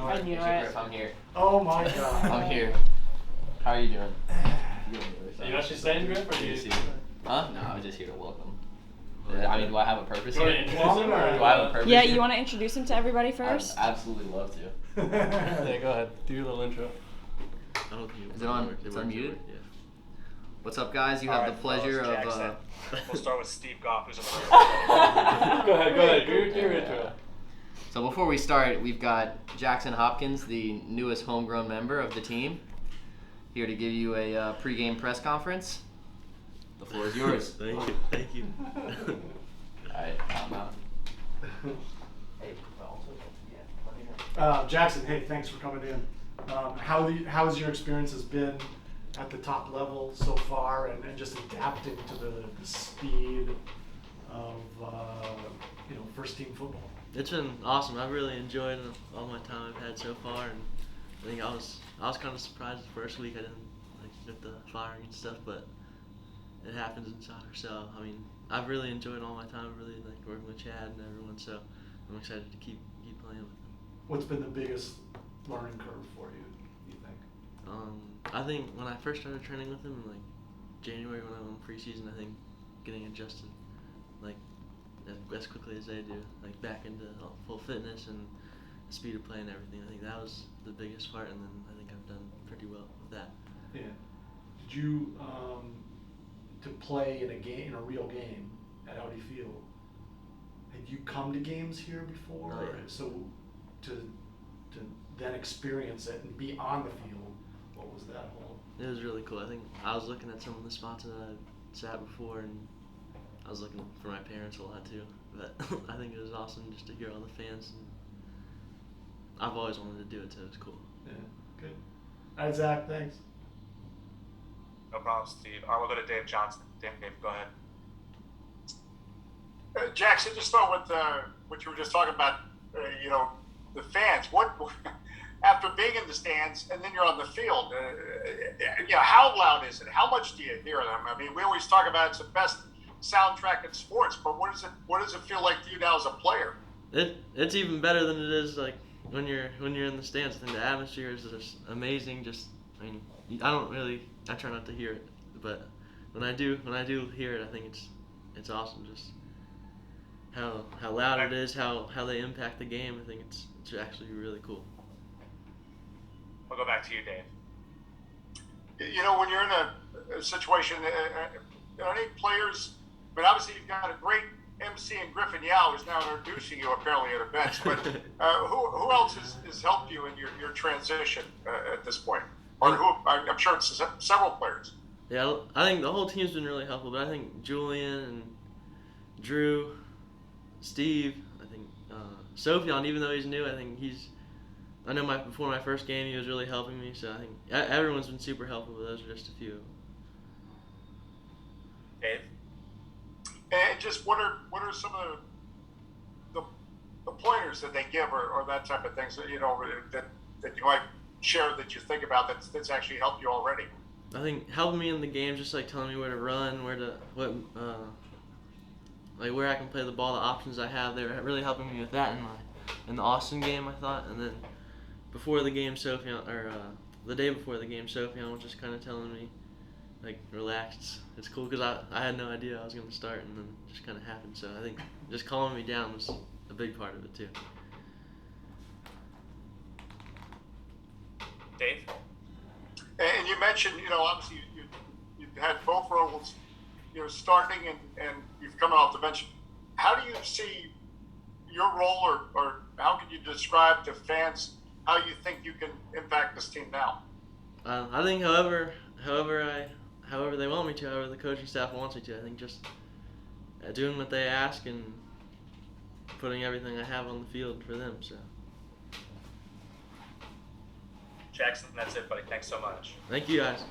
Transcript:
I knew it. I'm here. Oh my God. I'm here. How are you doing? Are you actually staying, Griff, or you? Huh? No, I was just here to welcome. I mean, do I have a purpose Do you here? want to introduce him, or? Do I have a purpose Yeah, here? you want to introduce him to everybody first? I'd absolutely love to. Yeah, go ahead. Do your little intro. Is it on? It's unmuted? Yeah. What's up, guys? You have the pleasure of. We'll start with Steve Goff, who's on the Go ahead. Do your intro. So before we start, we've got Jackson Hopkins, the newest homegrown member of the team, here to give you a pregame press conference. The floor is yours. Thank you. All right, I'm out. Jackson, hey, thanks for coming in. How's your experiences been at the top level so far, and just adapting to the speed of first team football? It's been awesome. I've really enjoyed all my time I've had so far, and I think I was kind of surprised the first week I didn't get the firing and stuff, but it happens in soccer. So I mean, I've really enjoyed all my time. I really like working with Chad and everyone. So I'm excited to keep playing with them. What's been the biggest learning curve for you think? I think when I first started training with him in January when I went on preseason, I think getting adjusted as quickly as they do, back into full fitness and speed of play and everything. I think that was the biggest part, and then I think I've done pretty well with that. Yeah. Did you to play in a real game at Audi Field? Had you come to games here before? Oh, yeah. So to then experience it and be on the field, what was that whole? It was really cool. I think I was looking at some of the spots that I sat before, and I was looking for my parents a lot too. But I think it was awesome just to hear all the fans, and I've always wanted to do it, so it was cool. Yeah, good. All right, Zach, thanks. No problem, Steve. We'll go to Dave Johnson. Dave, go ahead. Jackson, just start with what you were just talking about, the fans. What after being in the stands and then you're on the field, how loud is it? How much do you hear them? I mean, we always talk about it's the best soundtrack in sports, but what does it feel like to you now as a player? It's even better than it is when you're in the stands. I think the atmosphere is just amazing. I try not to hear it, but when I do hear it, I think it's awesome. Just how loud it is, how they impact the game. I think it's actually really cool. We'll go back to you, Dave. When you're in a situation, are any players? I mean, obviously you've got a great MC in Griffin Yao, who's now introducing you apparently at events. But who else has helped you in your transition at this point? Or I'm sure it's several players. Yeah, I think the whole team's been really helpful, but I think Julian and Drew, Steve, I think Sophion, even though he's new, I know before my first game he was really helping me, so I think everyone's been super helpful, but those are just a few. Dave? And just what are some of the pointers that they give or that type of things that you might share that you think about that's actually helped you already? I think helping me in the game, just telling me where to run, where I can play the ball, the options I have. They're really helping me with that in the Austin game, I thought. And then before the game, the day before the game, Sophion was just kind of telling me, relax. It's cool because I had no idea I was going to start, and then it just kind of happened. So I think just calming me down was a big part of it too. Dave? And you mentioned, obviously you've had both roles, starting and you've come off the bench. How do you see your role, or how can you describe to fans how you think you can impact this team now? I think however they want me to, however the coaching staff wants me to. I think just doing what they ask and putting everything I have on the field for them. So. Jackson, that's it, buddy. Thanks so much. Thank you, guys.